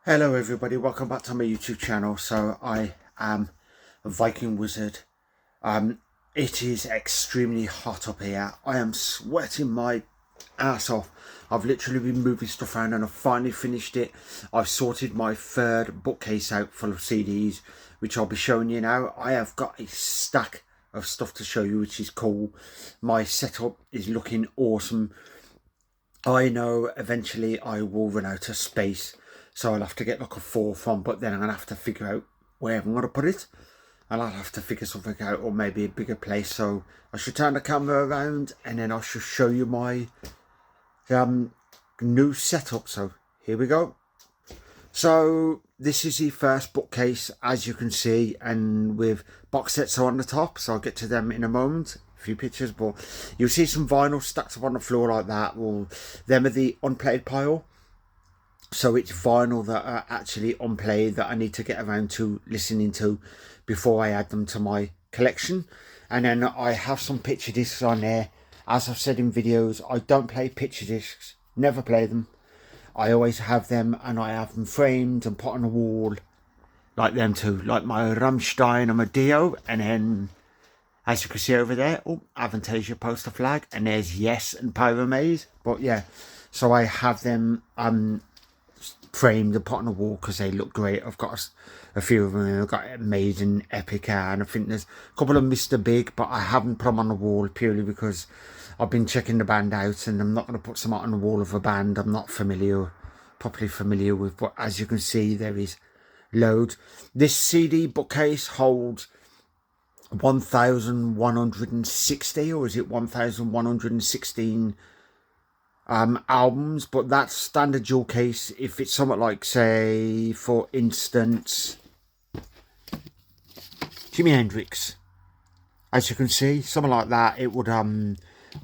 Hello everybody, welcome back to my YouTube channel. So I am a Viking Wizard. It is extremely hot up here. I am sweating my ass off. I've literally been moving stuff around and I've finally finished it. I've sorted my third bookcase out full of CDs, which I'll be showing you now. I have got a stack of stuff to show you, which is cool. My setup is looking awesome. I know eventually I will run out of space, so I'll have to get like a fourth one, but then I'm going to have to figure out where I'm going to put it. And I'll have to figure something out, or maybe a bigger place. So I should turn the camera around and then I should show you my new setup. So here we go. So this is the first bookcase, as you can see, and with box sets on the top, so I'll get to them in a moment. A few pictures, but you'll see some vinyl stacked up on the floor like that. Well, them are the unplayed pile, so it's vinyl that are actually unplayed that I need to get around to listening to before I add them to my collection. And then I have some picture discs on there. As I've said in videos, I don't play picture discs, never play them. I always have them, and I have them framed and put on the wall like them too, like my Rammstein and my Dio. And then, as you can see over there, oh, Avantasia poster flag, and there's Yes and Pyromaze. But yeah, so I have them framed and put on the wall because they look great. I've got a few of them. I've got Maiden, Epica, and I think there's a couple of Mr. Big, but I haven't put them on the wall purely because I've been checking the band out, and I'm not going to put some on the wall of a band I'm not properly familiar with. But as you can see, there is loads. This CD bookcase holds 1,160, or is it 1,116 albums? But that's standard jewel case. If it's something like, say, for instance, Jimi Hendrix, as you can see, something like that, it would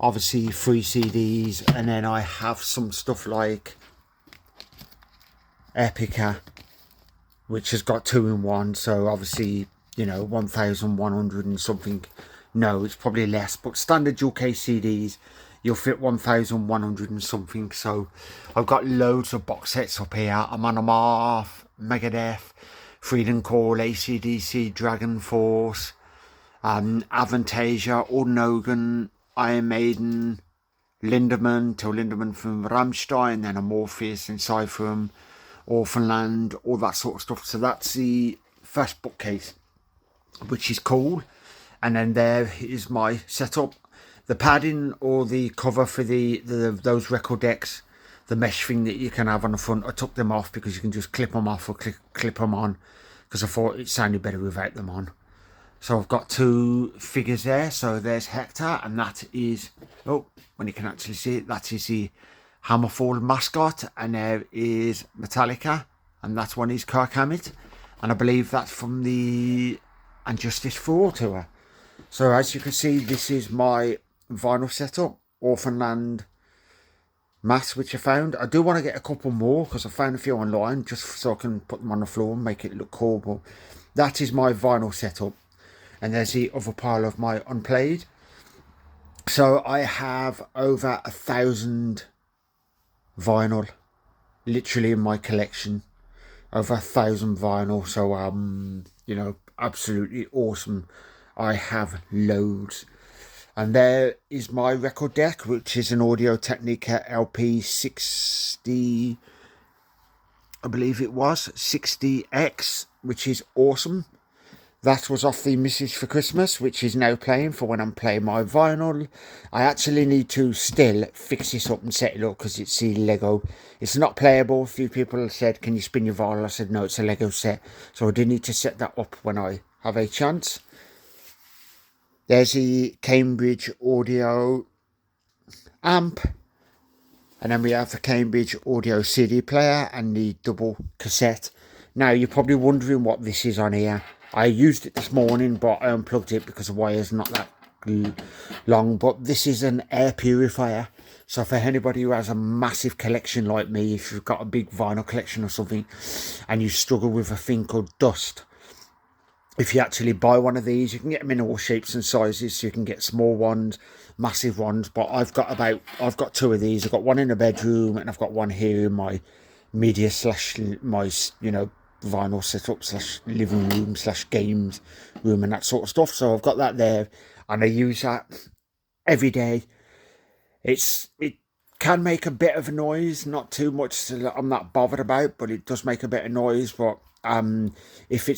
obviously 3 CDs. And then I have some stuff like Epica, which has got 2 in 1, so obviously, you know, 1,100 and something. No, it's probably less, but standard dual case CDs, you'll fit 1,100 and something. So I've got loads of box sets up here. I'm on Amarth, Megadeth, Freedom Call, AC/DC, Dragon Force, Avantasia, Ornogan, Iron Maiden, Lindemann, Till Lindemann from Rammstein, then Amorphis and Cypherum, Orphanland, all that sort of stuff. So that's the first bookcase, which is cool. And then there is my setup. The padding or the cover for those record decks, the mesh thing that you can have on the front, I took them off because you can just clip them off or clip them on, because I thought it sounded better without them on. So I've got 2 figures there. So there's Hector, and that is, oh, when you can actually see it, that is the Hammerfall mascot. And there is Metallica, and that one is Kirk Hammett, and I believe that's from the And Justice for All tour. So as you can see, this is my vinyl setup, Orphanland mass, which I found. I do want to get a couple more because I found a few online just so I can put them on the floor and make it look cool. But that is my vinyl setup, and there's the other pile of my unplayed. So I have over 1,000 vinyl literally in my collection, over 1,000 vinyl. So you know, absolutely awesome. I have loads. And there is my record deck, which is an Audio Technica LP60, I believe it was 60X, which is awesome. That was off the Message for Christmas, which is now playing for when I'm playing my vinyl. I actually need to still fix this up and set it up because it's the Lego. It's not playable. A few people said, can you spin your vinyl? I said, no, it's a Lego set. So I do need to set that up when I have a chance. There's the Cambridge Audio amp. And then we have the Cambridge Audio CD player and the double cassette. Now, you're probably wondering what this is on here. I used it this morning, but I unplugged it because the wire's not that long. But this is an air purifier. So for anybody who has a massive collection like me, if you've got a big vinyl collection or something, and you struggle with a thing called dust, if you actually buy one of these, you can get them in all shapes and sizes. So you can get small ones, massive ones. But I've got 2 of these. I've got one in the bedroom, and I've got one here in my media slash my, vinyl setup slash living room slash games room and that sort of stuff. So I've got that there, and I use that every day. It can make a bit of a noise, not too much so that I'm not bothered about, but it does make a bit of noise. But if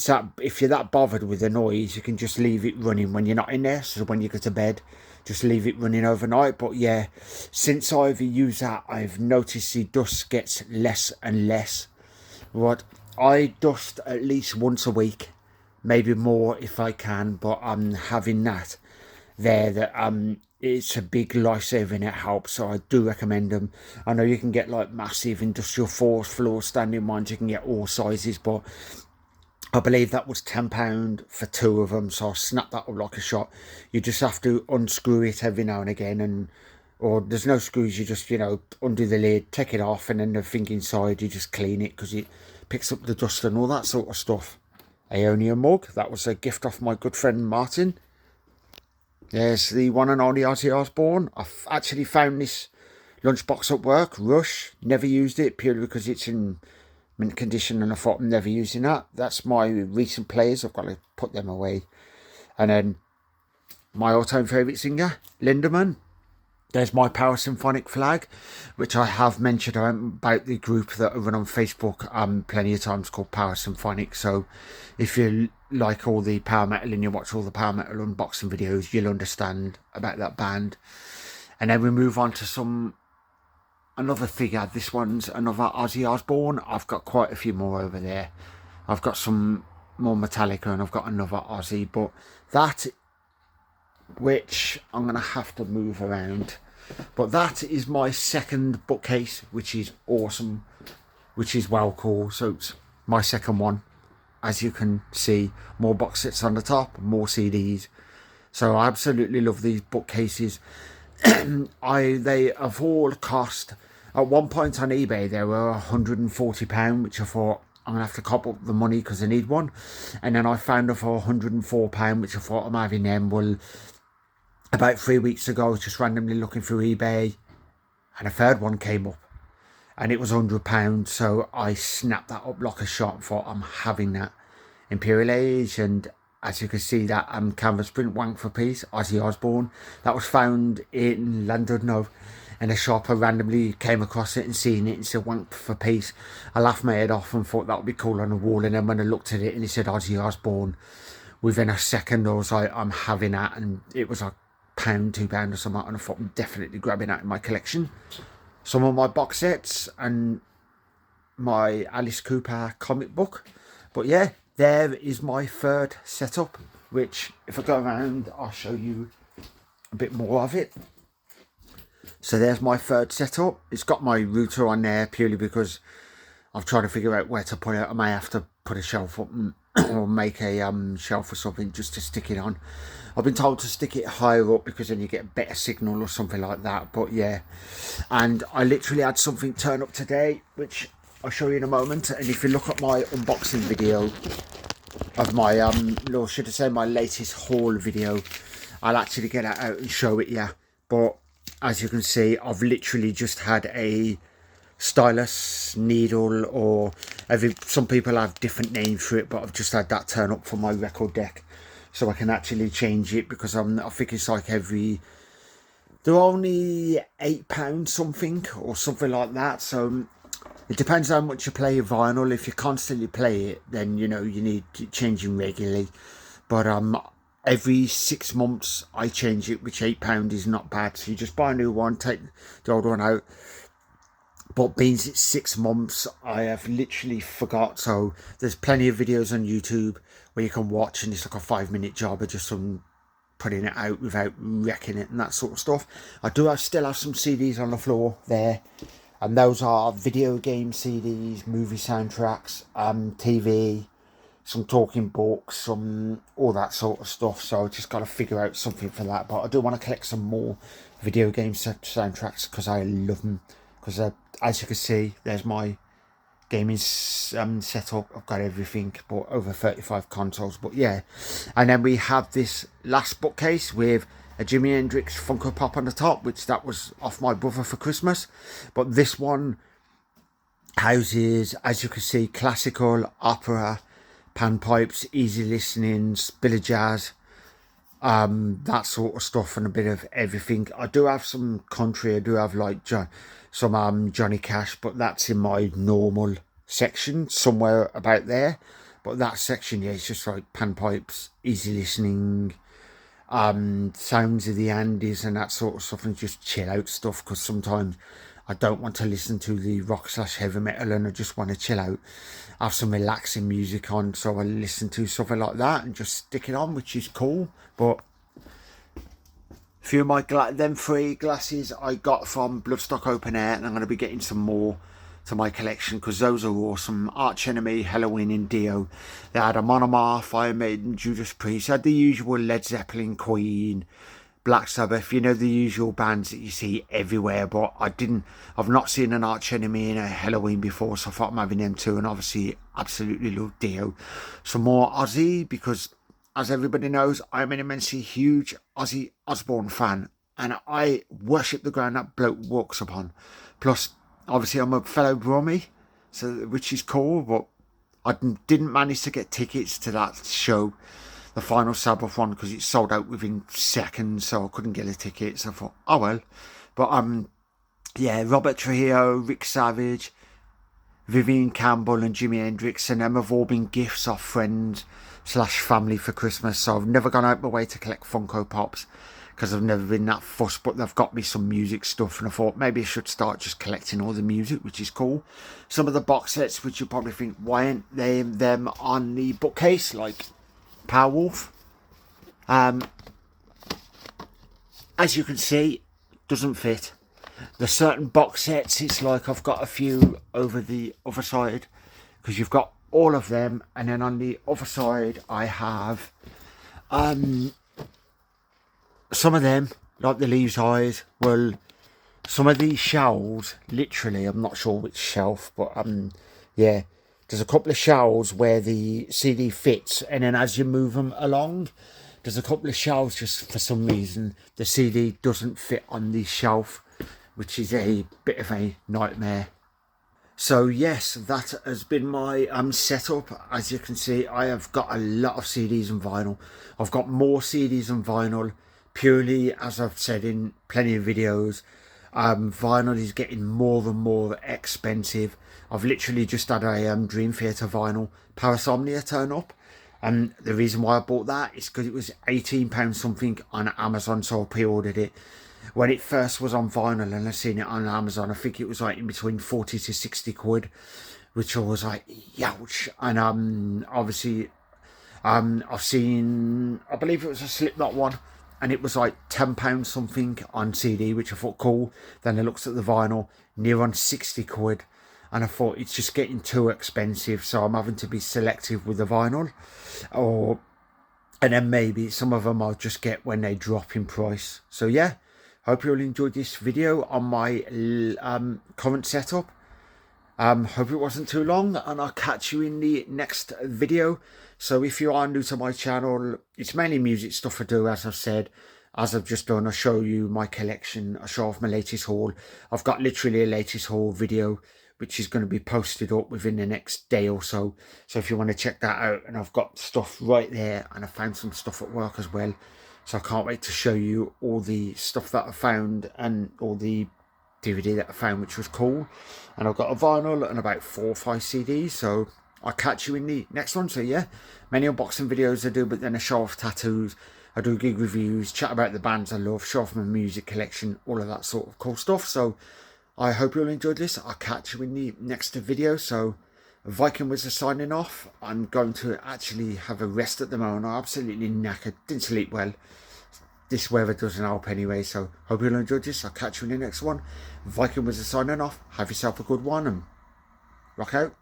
you're that bothered with the noise, you can just leave it running when you're not in there. So when you go to bed, just leave it running overnight. But yeah, since I've used that, I've noticed the dust gets less and less. What I dust at least once a week, maybe more if I can. But I'm having that there that it's a big lifesaver and it helps, so I do recommend them. I know you can get like massive industrial force floor standing ones, you can get all sizes, but I believe that was £10 for 2 of them, so I snapped that up like a shot. You just have to unscrew it every now and again, or there's no screws, you just undo the lid, take it off, and then the thing inside you just clean it because it picks up the dust and all that sort of stuff. Aeonium mug, that was a gift off my good friend Martin. There's the one and only Ozzy Osbourne. I've actually found this lunchbox at work, Rush. Never used it purely because it's in mint condition and I thought I'm never using that. That's my recent players. I've got to put them away. And then my all-time favourite singer, Lindemann. There's my Power Symphonic flag, which I have mentioned about the group that I run on Facebook plenty of times called Power Symphonic. So if you like all the power metal and you watch all the power metal unboxing videos, you'll understand about that band. And then we move on to another figure. This one's another Ozzy Osbourne. I've got quite a few more over there. I've got some more Metallica and I've got another Ozzy, but that, which I'm going to have to move around. But that is my second bookcase, which is awesome, which is well cool. So it's my second one. As you can see, more box sets on the top, more CDs. So I absolutely love these bookcases. They have all cost, at one point on eBay, they were £140, which I thought, I'm going to have to cop up the money because I need one. And then I found them for £104, which I thought I'm having them. Well, about 3 weeks ago, I was just randomly looking through eBay and a third one came up and it was £100. So I snapped that up like a shot and thought, I'm having that. Imperial Age, and as you can see, that canvas print Wank for Peace, Ozzy Osbourne. That was found in London, in a shop. I randomly came across it and seen it and said Wank for Peace. I laughed my head off and thought that would be cool on the wall, and then when I looked at it and it said Ozzy Osbourne, within a second I was like, I'm having that. And it was like £2 or something, and I thought I'm definitely grabbing that in my collection. Some of my box sets and my Alice Cooper comic book. But yeah, there is my third setup, which if I go around I'll show you a bit more of it. So there's my third setup. It's got my router on there purely because I've tried to figure out where to put it. I may have to put a shelf up or make a shelf or something just to stick it on. I've been told to stick it higher up because then you get a better signal or something like that. But yeah, and I literally had something turn up today, which I'll show you in a moment. And if you look at my unboxing video of my or should I say my latest haul video, I'll actually get that out and show it, yeah. But as you can see, I've literally just had a stylus, needle, or some people have different names for it, but I've just had that turn up for my record deck, so I can actually change it because I think it's like they're only £8 something or something like that. So it depends how much you play your vinyl. If you constantly play it, then you need changing regularly. But every 6 months I change it, which £8 is not bad. So you just buy a new one, take the old one out. But being it's 6 months, I have literally forgot. So there's plenty of videos on YouTube where you can watch, and it's like a 5-minute job of just putting it out without wrecking it and that sort of stuff. I still have some CDs on the floor there, and those are video game CDs, movie soundtracks, TV, some talking books, some all that sort of stuff. So I just got to figure out something for that. But I do want to collect some more video game soundtracks because I love them. Because as you can see, there's my gaming setup. I've got everything, but over 35 consoles. But yeah, and then we have this last bookcase with a Jimi Hendrix Funko Pop on the top, which that was off my brother for Christmas. But this one houses, as you can see, classical, opera, panpipes, easy listenings, bit of jazz, that sort of stuff, and a bit of everything. I do have some country. I do have like some Johnny Cash, but that's in my normal section somewhere about there. But that section, yeah, it's just like panpipes, easy listening, sounds of the Andes and that sort of stuff, and just chill out stuff, because sometimes I don't want to listen to the rock / heavy metal and I just want to chill out, have some relaxing music on, so I listen to something like that and just stick it on, which is cool. But a few of my them 3 glasses I got from Bloodstock Open Air, and I'm going to be getting some more to my collection because those are awesome. Arch Enemy, Halloween and Dio. They had a Monomorph, Iron Maiden, Judas Priest. They had the usual Led Zeppelin, Queen, Black Sabbath, you know, the usual bands that you see everywhere. But I've not seen an Arch Enemy in a Halloween before, so I thought I'm having them too. And obviously absolutely love Dio. Some more Ozzy, because as everybody knows, I'm an immensely huge Ozzy Osbourne fan, and I worship the ground that bloke walks upon. Plus, obviously, I'm a fellow Brummie, so which is cool, but I didn't manage to get tickets to that show, the final Sabbath one, because it sold out within seconds, so I couldn't get a ticket. So I thought, oh well. But yeah, Robert Trujillo, Rick Savage, Vivian Campbell and Jimi Hendrix, and them have all been gifts off friends / family for Christmas. So I've never gone out my way to collect Funko Pops, because I've never been that fussed, but they've got me some music stuff, and I thought maybe I should start just collecting all the music, which is cool. Some of the box sets, which you probably think, why aren't they them on the bookcase, like Powerwolf? As you can see, doesn't fit. There's certain box sets, it's like I've got a few over the other side, because you've got all of them, and then on the other side I have some of them, like the Leaves' Eyes. Well, some of these shelves, literally, I'm not sure which shelf, but yeah, there's a couple of shelves where the CD fits, and then as you move them along, there's a couple of shelves just for some reason the CD doesn't fit on the shelf, which is a bit of a nightmare. So yes, that has been my setup. As you can see, I have got a lot of CDs and vinyl. I've got more CDs and vinyl, purely, as I've said in plenty of videos, vinyl is getting more and more expensive. I've literally just had a Dream Theater vinyl Parasomnia turn up, and the reason why I bought that is because it was £18 something on Amazon, so I pre-ordered it. When it first was on vinyl and I seen it on Amazon, I think it was like in between 40 to 60 quid, which I was like, youch. And obviously, I've seen, I believe it was a Slipknot one, and it was like £10 something on CD, which I thought cool. Then I looked at the vinyl, near on 60 quid, and I thought it's just getting too expensive, so I'm having to be selective with the vinyl. And then maybe some of them I'll just get when they drop in price. So yeah, hope you all enjoyed this video on my current setup. Hope it wasn't too long, and I'll catch you in the next video. So if you are new to my channel, it's mainly music stuff I do, as I've said. As I've just done, I'll show you my collection, I'll show off my latest haul. I've got literally a latest haul video, which is going to be posted up within the next day or so. So if you want to check that out, and I've got stuff right there, and I found some stuff at work as well. So I can't wait to show you all the stuff that I found and all the DVD that I found, which was cool. And I've got a vinyl and about 4 or 5 CDs. So I'll catch you in the next one. So yeah, many unboxing videos I do, but then I show off tattoos. I do gig reviews, chat about the bands I love, show off my music collection, all of that sort of cool stuff. So I hope you all enjoyed this. I'll catch you in the next video. So Viking Wizard signing off. I'm going to actually have a rest at the moment. I'm absolutely knackered. Didn't sleep well. This weather doesn't help anyway. So hope you all enjoyed this. I'll catch you in the next one. Viking Wizard signing off. Have yourself a good one and rock out.